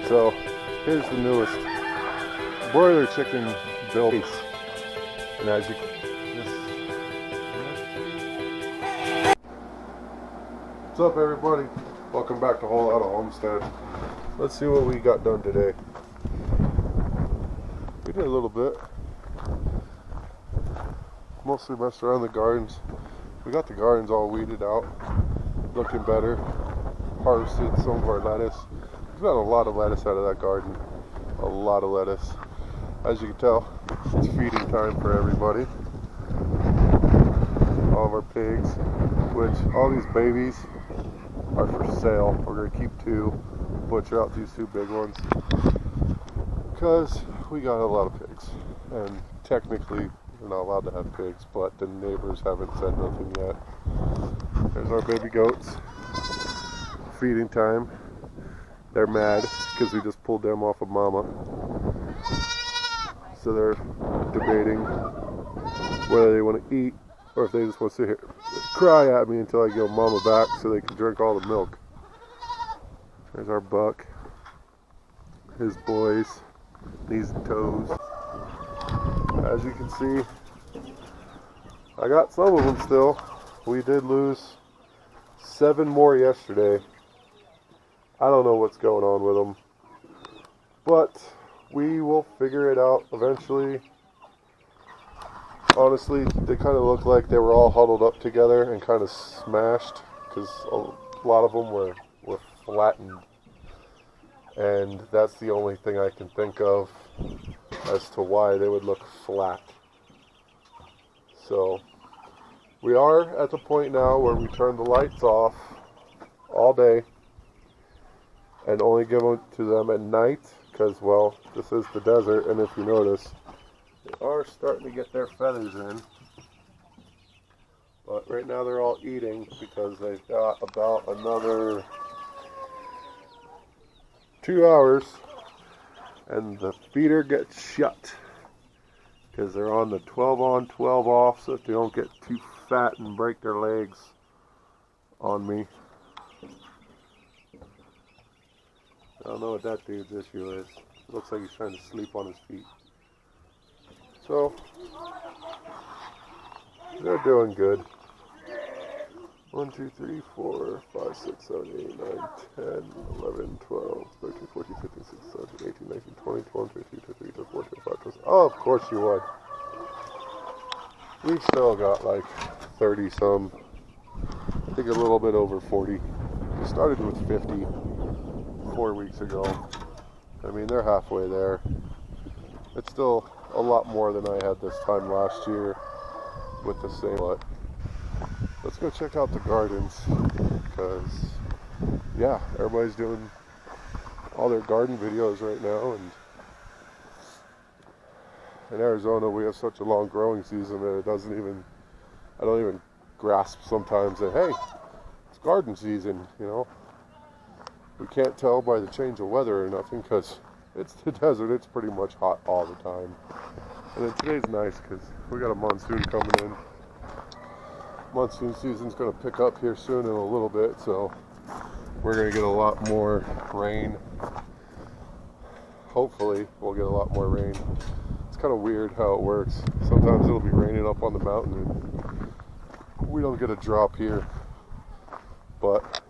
So here's the newest broiler chicken build. And as you what's up, everybody? Welcome back to Whole Lotta Homestead. Let's see what we got done today. We did a little bit. Mostly messed around the gardens. We got the gardens all weeded out, looking better. Harvested some of our lettuce. We've got a lot of lettuce out of that garden. A lot of lettuce. As you can tell, it's feeding time for everybody. All of our pigs, which all these babies are for sale. We're gonna keep 2, butcher out these 2 big ones, because we got a lot of pigs. And technically, we're not allowed to have pigs, but the neighbors haven't said nothing yet. There's our baby goats. Feeding time. They're mad because we just pulled them off of mama. So they're debating whether they want to eat or if they just want to sit here and cry at me until I give mama back so they can drink all the milk. There's our buck. His boys. Knees and toes. As you can see, I got some of them still. We did lose 7 more yesterday. I don't know what's going on with them, but we will figure it out eventually. Honestly, they kind of look like they were all huddled up together and kind of smashed because a lot of them were flattened, and that's the only thing I can think of as to why they would look flat. So we are at the point now where we turn the lights off all day and only give them to them at night because, well, this is the desert, and if you notice, they are starting to get their feathers in. But right now they're all eating because they've got about another 2 hours and the feeder gets shut because they're on the 12 on 12 off, so that they don't get too fat and break their legs on me. I don't know what that dude's issue is. It looks like he's trying to sleep on his feet. So, they're doing good. 1, 2, 3, 4, 5, 6, 7, 8, 9, 10, 11, 12, 13, 14, 15, 16, 17, 18, 19, 20, 21, 22, 23, 24, 25, 26. Oh, of course you would. We've still got like 30 some. I think a little bit over 40. We started with 50 4 weeks ago. I mean, they're halfway there. It's still a lot more than I had this time last year with the same, but let's go check out the gardens because, yeah, everybody's doing all their garden videos right now, and in Arizona we have such a long growing season that I don't even grasp sometimes that, hey, it's garden season, you know. We can't tell by the change of weather or nothing because it's the desert. It's pretty much hot all the time. And then today's nice because we got a monsoon coming in. Monsoon season's going to pick up here soon in a little bit, so we're going to get a lot more rain. Hopefully we'll get a lot more rain. It's kind of weird how it works. Sometimes it'll be raining up on the mountain and we don't get a drop here. But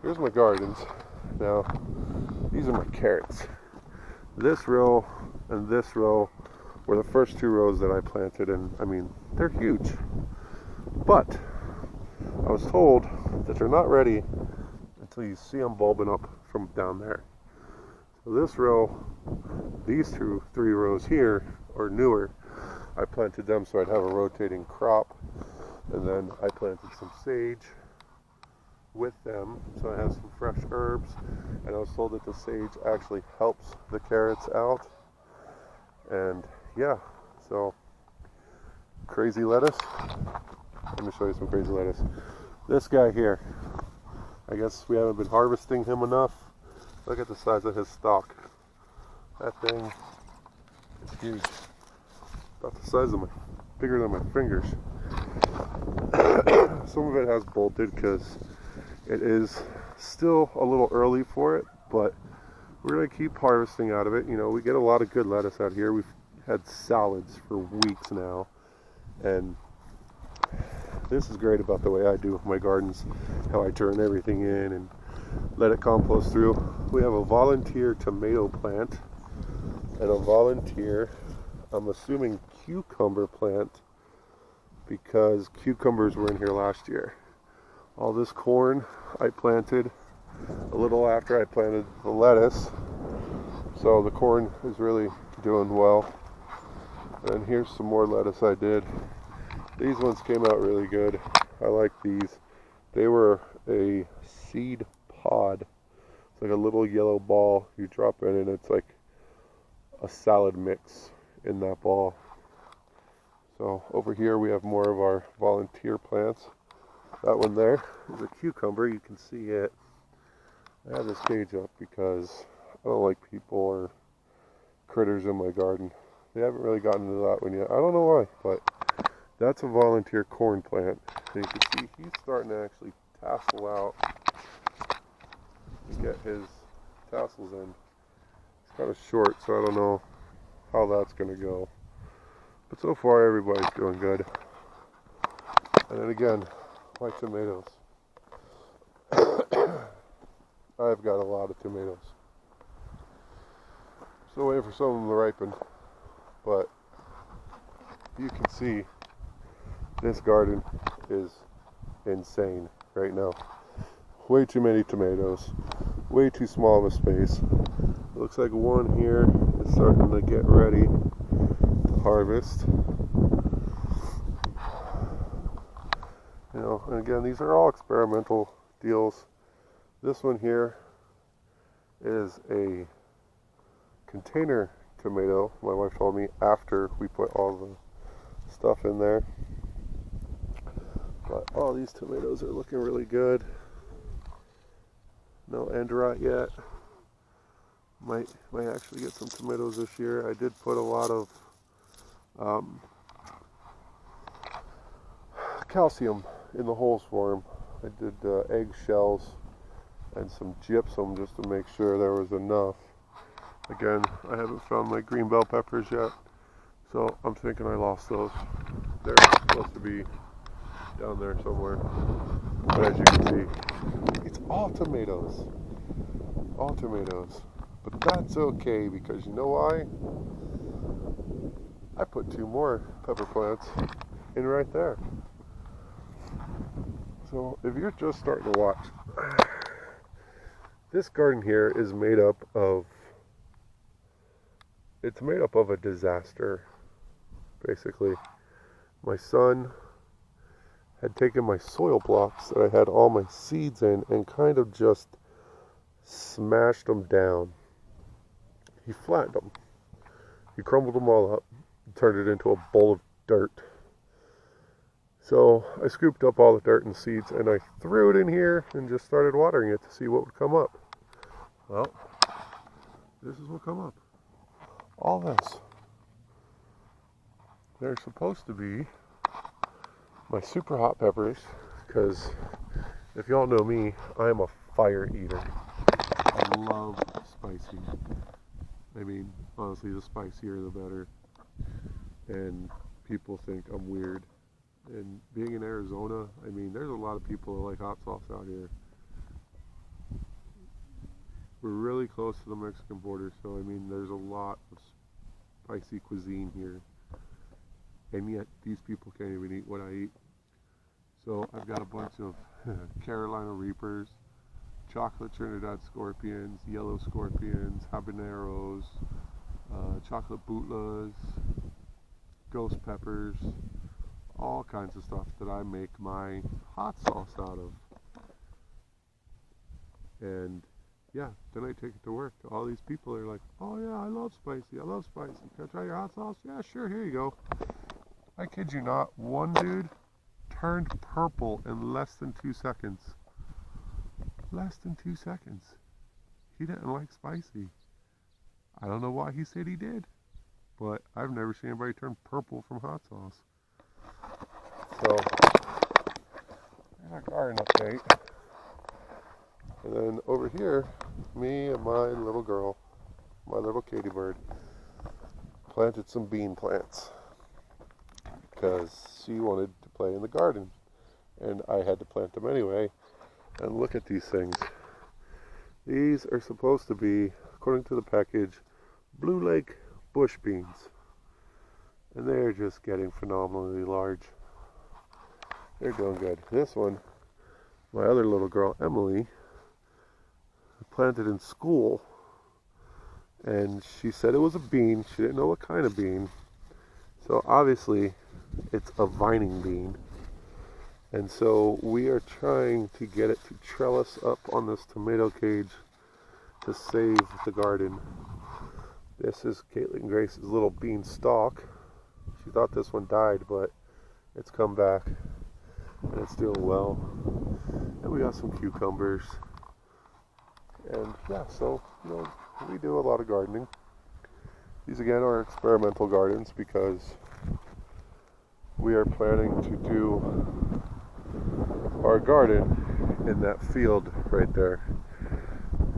here's my gardens. Now, these are my carrots. This row and this row were the first 2 rows that I planted, and I mean, they're huge. But I was told that they're not ready until you see them bulbing up from down there. So this row, these 3 rows here are newer. I planted them so I'd have a rotating crop, and then I planted some sage with them, so I have some fresh herbs, and I was told that the sage actually helps the carrots out. And yeah, so crazy lettuce. Let me show you some crazy lettuce. This guy here, I guess we haven't been harvesting him enough. Look at the size of his stalk. That thing is huge, about the size of bigger than my fingers. Some of it has bolted because it is still a little early for it, but we're going to keep harvesting out of it. You know, we get a lot of good lettuce out here. We've had salads for weeks now, and this is great about the way I do my gardens, how I turn everything in and let it compost through. We have a volunteer tomato plant and a volunteer, I'm assuming, cucumber plant, because cucumbers were in here last year. All this corn I planted a little after I planted the lettuce, so the corn is really doing well. And here's some more lettuce I did. These ones came out really good. I like these. They were a seed pod. It's like a little yellow ball you drop in, and it's like a salad mix in that ball. So over here we have more of our volunteer plants. That one there is a cucumber. You can see it. I have this cage up because I don't like people or critters in my garden. They haven't really gotten into that one yet. I don't know why, but that's a volunteer corn plant. And you can see he's starting to actually tassel out and get his tassels in. It's kind of short, so I don't know how that's going to go. But so far everybody's doing good. And then again, my tomatoes. I've got a lot of tomatoes. Still waiting for some of them to ripen. But you can see this garden is insane right now. Way too many tomatoes. Way too small of a space. Looks like one here is starting to get ready to harvest. You know, and again, these are all experimental deals. This one here is a container tomato, my wife told me, after we put all the stuff in there. But all these tomatoes are looking really good. No end rot yet. Might actually get some tomatoes this year. I did put a lot of calcium in the holes for them. I did egg shells and some gypsum just to make sure there was enough. Again, I haven't found my green bell peppers yet, so I'm thinking I lost those. They're supposed to be down there somewhere. But as you can see, it's all tomatoes. All tomatoes. But that's okay, because you know why? I put 2 more pepper plants in right there. So if you're just starting to watch, this garden here is made up of, it's made up of a disaster, basically. My son had taken my soil blocks that I had all my seeds in and kind of just smashed them down. He flattened them. He crumbled them all up and turned it into a bowl of dirt. So I scooped up all the dirt and seeds and I threw it in here and just started watering it to see what would come up. Well, this is what come up. All this. They're supposed to be my super hot peppers, because if y'all know me, I am a fire eater. I love spicy. I mean, honestly, the spicier the better. And people think I'm weird. And being in Arizona, I mean, there's a lot of people that like hot sauce out here. We're really close to the Mexican border, so I mean, there's a lot of spicy cuisine here. And yet, these people can't even eat what I eat. So I've got a bunch of Carolina Reapers, chocolate Trinidad scorpions, yellow scorpions, habaneros, chocolate butlas, ghost peppers, all kinds of stuff that I make my hot sauce out of. And yeah, then I take it to work. All these people are like, oh yeah, I love spicy, I love spicy. Can I try your hot sauce? Yeah, sure, here you go. I kid you not, one dude turned purple in less than 2 seconds. Less than 2 seconds. He didn't like spicy. I don't know why he said he did, but I've never seen anybody turn purple from hot sauce. So, there's our garden update. And then over here, me and my little girl, my little Katie bird, planted some bean plants because she wanted to play in the garden, and I had to plant them anyway. And look at these things. These are supposed to be, according to the package, Blue Lake bush beans, and they're just getting phenomenally large. They're doing good. This one, my other little girl Emily, planted in school, and she said it was a bean. She didn't know what kind of bean, so obviously it's a vining bean. And so we are trying to get it to trellis up on this tomato cage to save the garden. This is Caitlin Grace's little bean stalk. She thought this one died, but it's come back and it's doing well. And we got some cucumbers. And yeah, so, we do a lot of gardening. These again are experimental gardens because we are planning to do our garden in that field right there.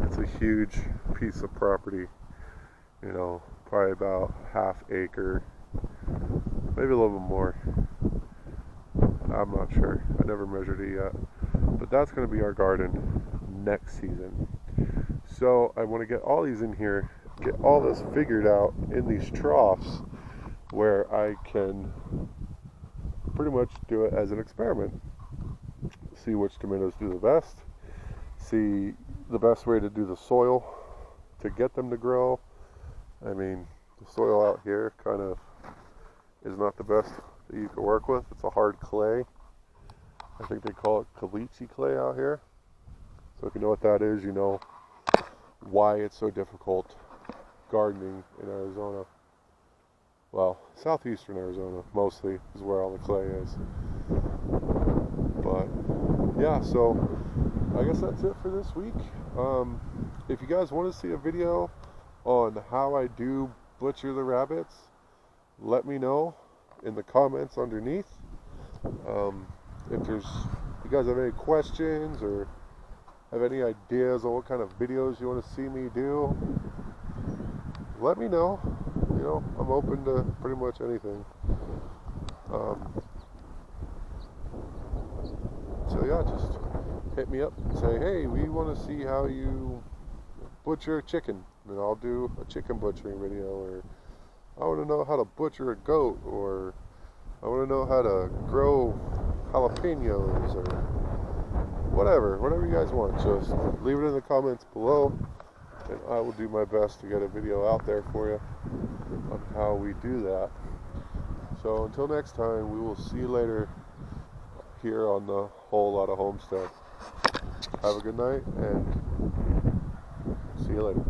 It's a huge piece of property, probably about half acre, maybe a little bit more. I'm not sure. I never measured it yet. But that's going to be our garden next season. So I want to get all these in here, get all this figured out in these troughs where I can pretty much do it as an experiment. See which tomatoes do the best, see the best way to do the soil to get them to grow. I mean, the soil out here kind of is not the best that you can work with. It's a hard clay. I think they call it caliche clay out here. So if you know what that is, you know why it's so difficult gardening in Arizona. Well, southeastern Arizona mostly is where all the clay is. But yeah, so I guess that's it for this week. If you guys want to see a video on how I do butcher the rabbits, let me know in the comments underneath. If you guys have any questions or have any ideas on what kind of videos you want to see me do, let me know. I'm open to pretty much anything. So yeah, just hit me up and say, hey, we want to see how you butcher a chicken, and I'll do a chicken butchering video, or I want to know how to butcher a goat, or I want to know how to grow jalapenos, or whatever you guys want. Just leave it in the comments below, and I will do my best to get a video out there for you on how we do that. So until next time, we will see you later here on the Whole Lotta Homestead. Have a good night, and see you later.